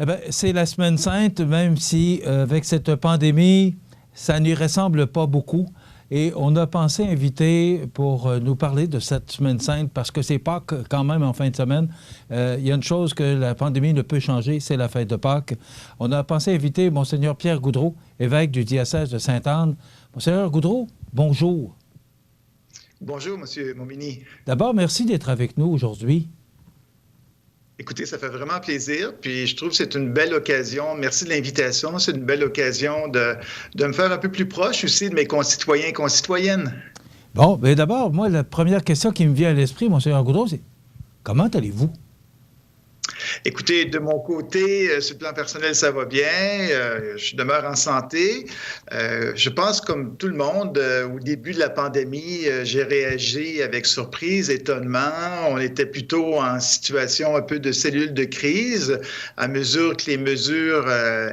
Eh bien, c'est la Semaine sainte, même si avec cette pandémie, ça n'y ressemble pas beaucoup. Et on a pensé inviter pour nous parler de cette Semaine sainte, parce que c'est Pâques quand même en fin de semaine. Il y a une chose que la pandémie ne peut changer, c'est la fête de Pâques. On a pensé inviter Monseigneur Pierre Goudreau, évêque du diocèse de Sainte-Anne. Monseigneur Goudreau, bonjour. Bonjour, M. Montminy. D'abord, merci d'être avec nous aujourd'hui. Écoutez, ça fait vraiment plaisir, puis je trouve que c'est une belle occasion. Merci de l'invitation. C'est une belle occasion de me faire un peu plus proche aussi de mes concitoyens et concitoyennes. Bon, bien d'abord, moi, la première question qui me vient à l'esprit, Monseigneur Goudreau, c'est comment allez-vous? Écoutez, de mon côté, sur le plan personnel, ça va bien. Je demeure en santé. Je pense, comme tout le monde, au début de la pandémie, j'ai réagi avec surprise, étonnement. On était plutôt en situation un peu de cellule de crise. À mesure que les mesures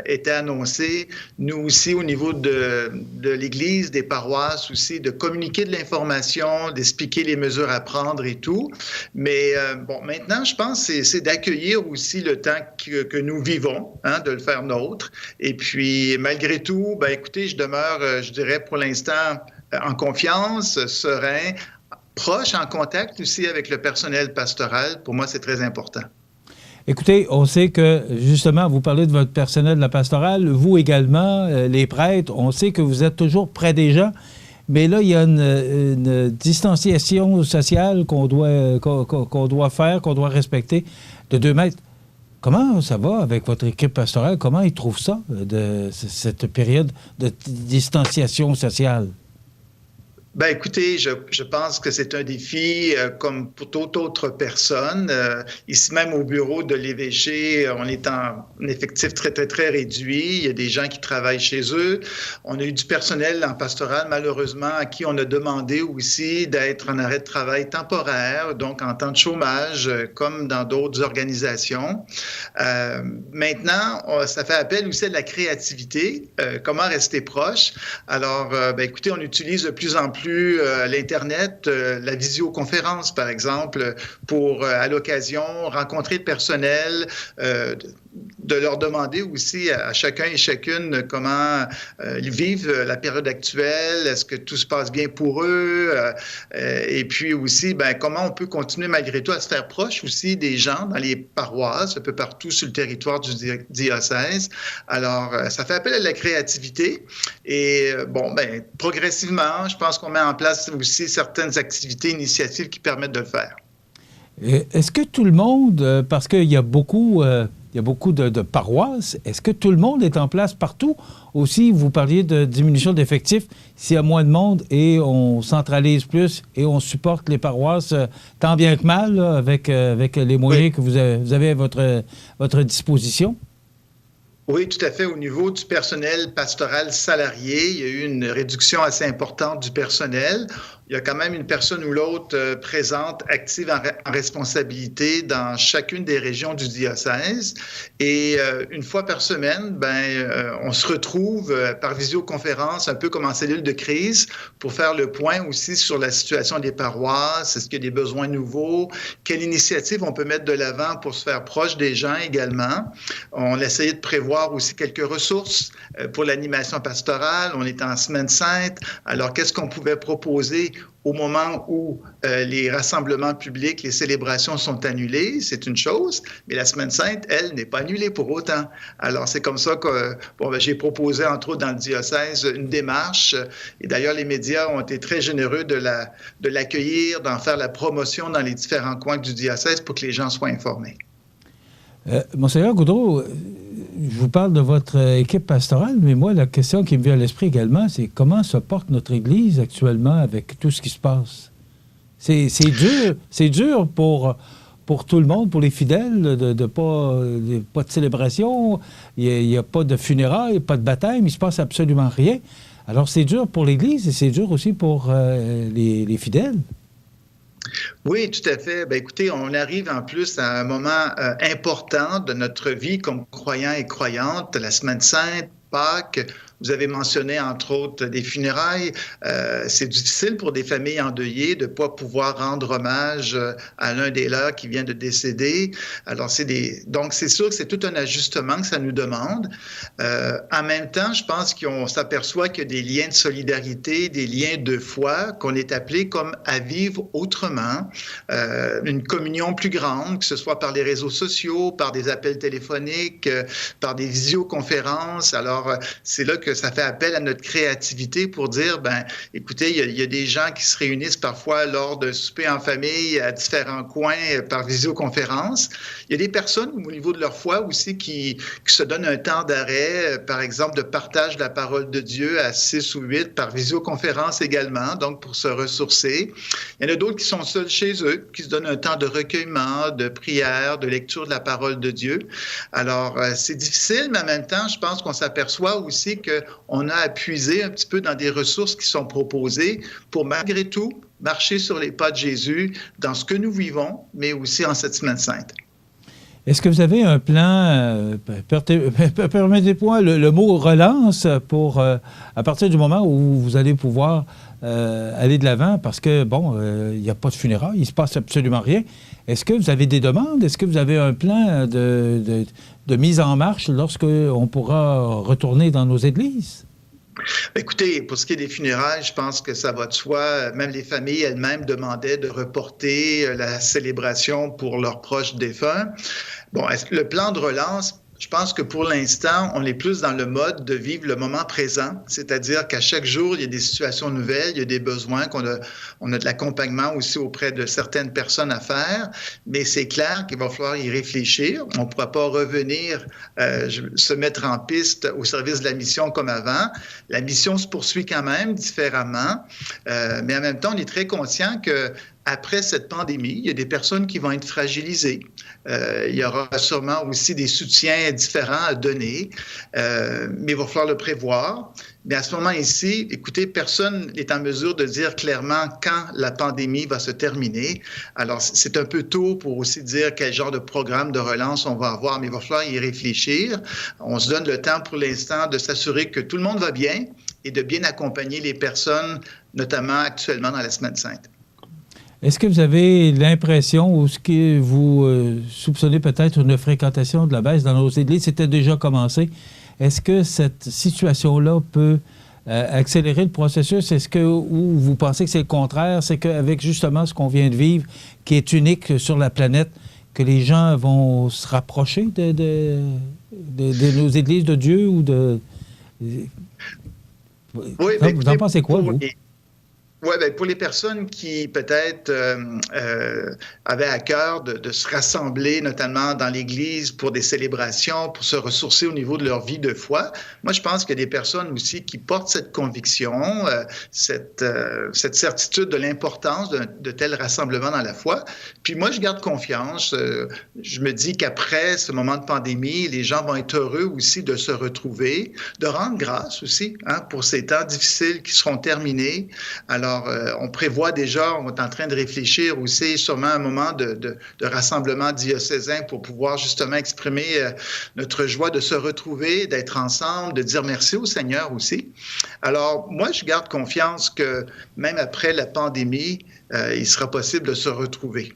étaient annoncées, nous aussi, au niveau de l'Église, des paroisses aussi, de communiquer de l'information, d'expliquer les mesures à prendre et tout. Mais bon, maintenant, je pense que c'est d'accueillir aussi le temps que nous vivons, hein, de le faire nôtre. Et puis, malgré tout, ben, écoutez, je demeure, je dirais, pour l'instant, en confiance, serein, proche, en contact aussi avec le personnel pastoral. Pour moi, c'est très important. Écoutez, on sait que, justement, vous parlez de votre personnel de la pastorale, vous également, les prêtres, on sait que vous êtes toujours près des gens, mais là, il y a une distanciation sociale qu'on doit faire, qu'on doit respecter de 2 mètres. Comment ça va avec votre équipe pastorale? Comment ils trouvent ça, de cette période de distanciation sociale? Ben, écoutez, je pense que c'est un défi comme pour toute autre personne. Ici même au bureau de l'évêché, on est en effectif très, très, très réduit. Il y a des gens qui travaillent chez eux. On a eu du personnel en pastoral, malheureusement, à qui on a demandé aussi d'être en arrêt de travail temporaire, donc en temps de chômage, comme dans d'autres organisations. Maintenant, ça fait appel aussi à de la créativité. Comment rester proche? Alors, ben, écoutez, on utilise de plus en plus l'Internet, la visioconférence, par exemple, pour, à l'occasion, rencontrer le personnel, de leur demander aussi à chacun et chacune comment ils vivent la période actuelle, est-ce que tout se passe bien pour eux, et puis aussi, ben, comment on peut continuer malgré tout à se faire proche aussi des gens dans les paroisses, un peu partout sur le territoire du diocèse. Alors, ça fait appel à la créativité et, bon, ben, progressivement, je pense qu'on met en place aussi certaines activités, initiatives qui permettent de le faire. Est-ce que tout le monde, parce qu'il y a beaucoup... il y a beaucoup de paroisses. Est-ce que tout le monde est en place partout? Aussi, vous parliez de diminution d'effectifs. S'il y a moins de monde et on centralise plus et on supporte les paroisses tant bien que mal, là, avec les moyens que vous avez à votre disposition? Oui, tout à fait. Au niveau du personnel pastoral salarié, il y a eu une réduction assez importante du personnel. Il y a quand même une personne ou l'autre présente, active en responsabilité dans chacune des régions du diocèse. Et une fois par semaine, ben, on se retrouve par visioconférence, un peu comme en cellule de crise, pour faire le point aussi sur la situation des paroisses, est-ce qu'il y a des besoins nouveaux, quelle initiative on peut mettre de l'avant pour se faire proche des gens également. On a essayé de prévoir aussi quelques ressources pour l'animation pastorale. On est en Semaine sainte. Alors, qu'est-ce qu'on pouvait proposer au moment où les rassemblements publics, les célébrations sont annulées, c'est une chose, mais la Semaine sainte, elle, n'est pas annulée pour autant. Alors, c'est comme ça que bon, ben, j'ai proposé, entre autres, dans le diocèse, une démarche. Et d'ailleurs, les médias ont été très généreux de l'accueillir, d'en faire la promotion dans les différents coins du diocèse pour que les gens soient informés. Monseigneur Goudreau, je vous parle de votre équipe pastorale, mais moi, la question qui me vient à l'esprit également, c'est comment se porte notre Église actuellement avec tout ce qui se passe? C'est dur pour tout le monde, pour les fidèles, de pas de célébration, il n'y a pas de funérailles, pas de baptême, il ne se passe absolument rien. Alors, c'est dur pour l'Église et c'est dur aussi pour les fidèles. Oui, tout à fait. Bien, écoutez, on arrive en plus à un moment important de notre vie comme croyants et croyantes, la Semaine sainte, Pâques. Vous avez mentionné, entre autres, des funérailles. C'est difficile pour des familles endeuillées de ne pas pouvoir rendre hommage à l'un des leurs qui vient de décéder. Alors, donc, c'est sûr que c'est tout un ajustement que ça nous demande. En même temps, je pense qu'on s'aperçoit qu'il y a des liens de solidarité, des liens de foi qu'on est appelé comme à vivre autrement, une communion plus grande, que ce soit par les réseaux sociaux, par des appels téléphoniques, par des visioconférences. Alors, c'est là que ça fait appel à notre créativité pour dire, ben, écoutez, il y a des gens qui se réunissent parfois lors de souper en famille à différents coins par visioconférence. Il y a des personnes au niveau de leur foi aussi qui se donnent un temps d'arrêt, par exemple, de partage de la parole de Dieu à 6 ou 8 par visioconférence également, donc pour se ressourcer. Il y en a d'autres qui sont seuls chez eux, qui se donnent un temps de recueillement, de prière, de lecture de la parole de Dieu. Alors, c'est difficile, mais en même temps, je pense qu'on s'aperçoit aussi qu'on a à puiser un petit peu dans des ressources qui sont proposées pour, malgré tout, marcher sur les pas de Jésus dans ce que nous vivons, mais aussi en cette Semaine sainte. Est-ce que vous avez un plan, permettez-moi le mot relance, pour, à partir du moment où vous allez pouvoir aller de l'avant, parce que, bon, il n'y a pas de funérailles, il ne se passe absolument rien. Est-ce que vous avez des demandes? Est-ce que vous avez un plan de mise en marche lorsqu'on pourra retourner dans nos églises? Écoutez, pour ce qui est des funérailles, je pense que ça va de soi. Même les familles elles-mêmes demandaient de reporter la célébration pour leurs proches défunts. Bon, le plan de relance, je pense que pour l'instant, on est plus dans le mode de vivre le moment présent, c'est-à-dire qu'à chaque jour, il y a des situations nouvelles, il y a des besoins, on a de l'accompagnement aussi auprès de certaines personnes à faire, mais c'est clair qu'il va falloir y réfléchir. On ne pourra pas revenir se mettre en piste au service de la mission comme avant. La mission se poursuit quand même différemment, mais en même temps, on est très conscient que après cette pandémie, il y a des personnes qui vont être fragilisées. Il y aura sûrement aussi des soutiens différents à donner, mais il va falloir le prévoir. Mais à ce moment ici, écoutez, personne n'est en mesure de dire clairement quand la pandémie va se terminer. Alors, c'est un peu tôt pour aussi dire quel genre de programme de relance on va avoir, mais il va falloir y réfléchir. On se donne le temps pour l'instant de s'assurer que tout le monde va bien et de bien accompagner les personnes, notamment actuellement dans la Semaine sainte. Est-ce que vous avez l'impression ou ce que vous soupçonnez peut-être une fréquentation de la baisse dans nos églises? C'était déjà commencé. Est-ce que cette situation-là peut accélérer le processus? Ou vous pensez que c'est le contraire? C'est qu'avec justement ce qu'on vient de vivre, qui est unique sur la planète, que les gens vont se rapprocher de nos églises de Dieu ou de... Oui, vous en pensez quoi, vous? Oui, bien, pour les personnes qui peut-être avaient à cœur de se rassembler, notamment dans l'Église, pour des célébrations, pour se ressourcer au niveau de leur vie de foi, moi, je pense qu'il y a des personnes aussi qui portent cette conviction, cette certitude de l'importance de tels rassemblements dans la foi. Puis moi, je garde confiance. Je me dis qu'après ce moment de pandémie, les gens vont être heureux aussi de se retrouver, de rendre grâce aussi pour ces temps difficiles qui seront terminés. Alors, on prévoit déjà, on est en train de réfléchir aussi sûrement à un moment de rassemblement diocésain pour pouvoir justement exprimer notre joie de se retrouver, d'être ensemble, de dire merci au Seigneur aussi. Alors, moi, je garde confiance que même après la pandémie, il sera possible de se retrouver.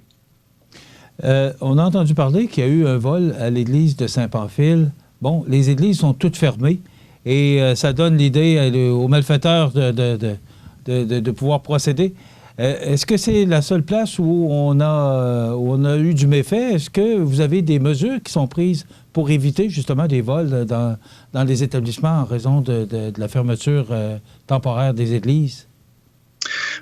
On a entendu parler qu'il y a eu un vol à l'église de Saint-Pamphile. Bon, les églises sont toutes fermées et ça donne l'idée aux malfaiteurs de pouvoir procéder. Est-ce que c'est la seule place où on a eu du méfait? Est-ce que vous avez des mesures qui sont prises pour éviter justement des vols dans les établissements en raison de la fermeture temporaire des églises?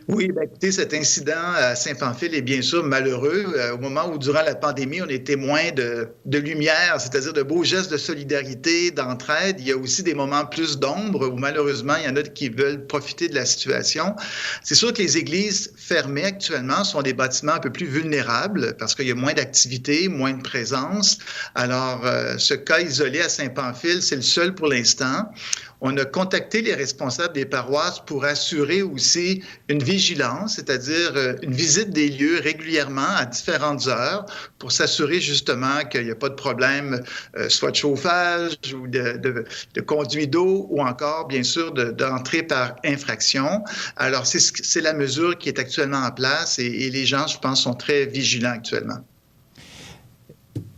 Oui, bien, écoutez, cet incident à Saint-Pamphile est bien sûr malheureux. Au moment où, durant la pandémie, on est témoin de lumière, c'est-à-dire de beaux gestes de solidarité, d'entraide, il y a aussi des moments plus d'ombre où, malheureusement, il y en a qui veulent profiter de la situation. C'est sûr que les églises fermées actuellement sont des bâtiments un peu plus vulnérables parce qu'il y a moins d'activité, moins de présence. Alors, ce cas isolé à Saint-Pamphile, c'est le seul pour l'instant. On a contacté les responsables des paroisses pour assurer aussi une vie vigilance, c'est-à-dire une visite des lieux régulièrement à différentes heures pour s'assurer justement qu'il n'y a pas de problème, soit de chauffage ou de conduite d'eau ou encore, bien sûr, d'entrée par infraction. Alors, c'est la mesure qui est actuellement en place et les gens, je pense, sont très vigilants actuellement.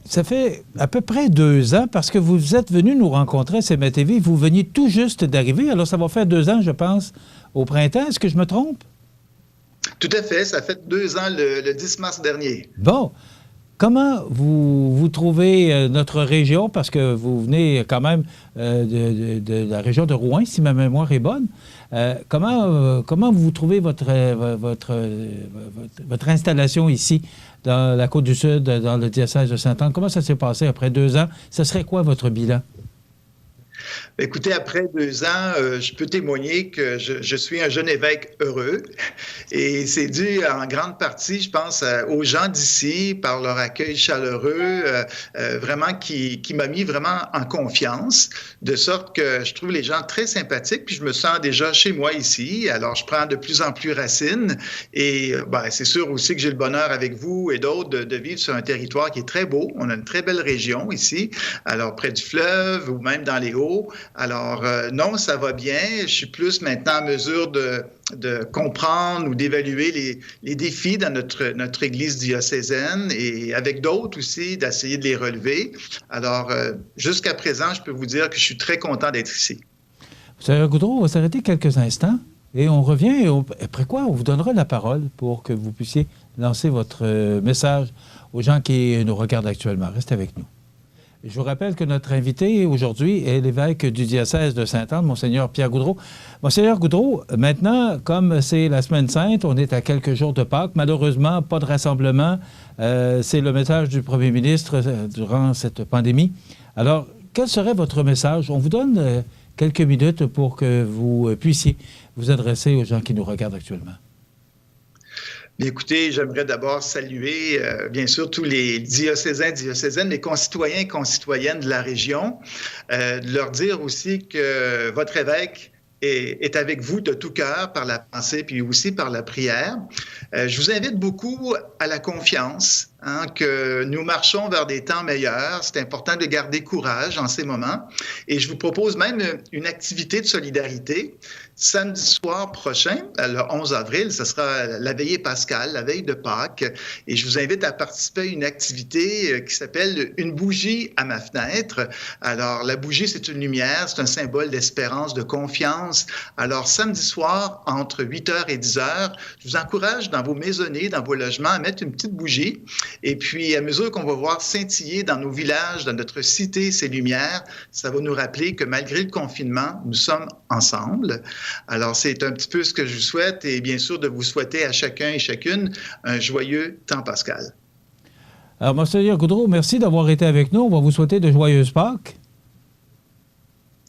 Ça fait à peu près 2 ans, parce que vous êtes venu nous rencontrer à CMA-TV. Vous veniez tout juste d'arriver, alors ça va faire 2 ans, je pense, au printemps. Est-ce que je me trompe? Tout à fait. Ça fait 2 ans le 10 mars dernier. Bon. Comment vous trouvez notre région, parce que vous venez quand même de la région de Rouen, si ma mémoire est bonne. Comment vous trouvez votre installation ici, dans la Côte-du-Sud, dans le diocèse de Sainte-Anne? Comment ça s'est passé après 2 ans? Ce serait quoi votre bilan? Écoutez, après 2 ans, je peux témoigner que je suis un jeune évêque heureux et c'est dû en grande partie, je pense, aux gens d'ici par leur accueil chaleureux, vraiment qui m'a mis vraiment en confiance, de sorte que je trouve les gens très sympathiques puis je me sens déjà chez moi ici. Alors, je prends de plus en plus racine et c'est sûr aussi que j'ai le bonheur avec vous et d'autres de vivre sur un territoire qui est très beau. On a une très belle région ici, alors près du fleuve ou même dans les Hauts. Alors, non, ça va bien. Je suis plus maintenant en mesure de comprendre ou d'évaluer les défis dans notre Église diocésaine et avec d'autres aussi, d'essayer de les relever. Alors, jusqu'à présent, je peux vous dire que je suis très content d'être ici. M. Goudreau, on va s'arrêter quelques instants et on revient. Après quoi, on vous donnera la parole pour que vous puissiez lancer votre message aux gens qui nous regardent actuellement. Restez avec nous. Je vous rappelle que notre invité aujourd'hui est l'évêque du diocèse de Sainte-Anne, Monseigneur Pierre Goudreau. Monseigneur Goudreau, maintenant, comme c'est la Semaine sainte, on est à quelques jours de Pâques. Malheureusement, pas de rassemblement. C'est le message du premier ministre durant cette pandémie. Alors, quel serait votre message? On vous donne quelques minutes pour que vous puissiez vous adresser aux gens qui nous regardent actuellement. Bien, écoutez, j'aimerais d'abord saluer, bien sûr, tous les diocésains, diocésaines, les concitoyens et concitoyennes de la région, de leur dire aussi que votre évêque est avec vous de tout cœur par la pensée puis aussi par la prière. Je vous invite beaucoup à la confiance, que nous marchons vers des temps meilleurs. C'est important de garder courage en ces moments. Et je vous propose même une activité de solidarité. Samedi soir prochain, le 11 avril, ce sera la veillée pascale, la veille de Pâques. Et je vous invite à participer à une activité qui s'appelle « Une bougie à ma fenêtre ». Alors, la bougie, c'est une lumière, c'est un symbole d'espérance, de confiance. Alors, samedi soir, entre 8h et 10h, je vous encourage dans vos maisonnées, dans vos logements, à mettre une petite bougie. Et puis, à mesure qu'on va voir scintiller dans nos villages, dans notre cité, ces lumières, ça va nous rappeler que malgré le confinement, nous sommes ensemble. Alors, c'est un petit peu ce que je vous souhaite et bien sûr de vous souhaiter à chacun et chacune un joyeux temps pascal. Alors, Monseigneur Goudreau, merci d'avoir été avec nous. On va vous souhaiter de joyeuses Pâques.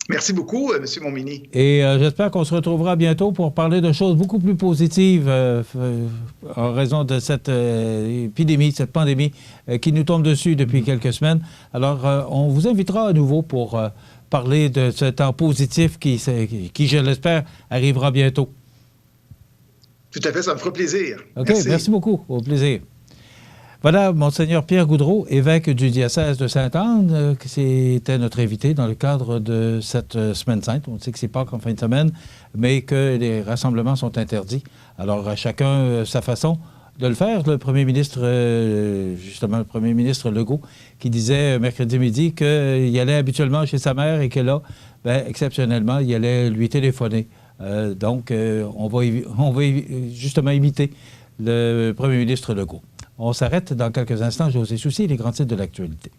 Merci beaucoup, M. Montminy. Et j'espère qu'on se retrouvera bientôt pour parler de choses beaucoup plus positives en raison de cette épidémie, cette pandémie qui nous tombe dessus depuis quelques semaines. Alors, on vous invitera à nouveau pour parler de ce temps positif qui, je l'espère, arrivera bientôt. Tout à fait, ça me fera plaisir. OK, merci beaucoup. Au plaisir. Voilà, Monseigneur Pierre Goudreau, évêque du diocèse de Sainte-Anne, c'était notre invité dans le cadre de cette Semaine sainte. On sait que c'est Pâques en fin de semaine, mais que les rassemblements sont interdits. Alors, à chacun sa façon de le faire. Le premier ministre, justement, le premier ministre Legault, qui disait mercredi midi qu'il allait habituellement chez sa mère et que là, exceptionnellement, il allait lui téléphoner. Donc, on va justement imiter le premier ministre Legault. On s'arrête dans quelques instants. José Soucy, les grands titres de l'actualité.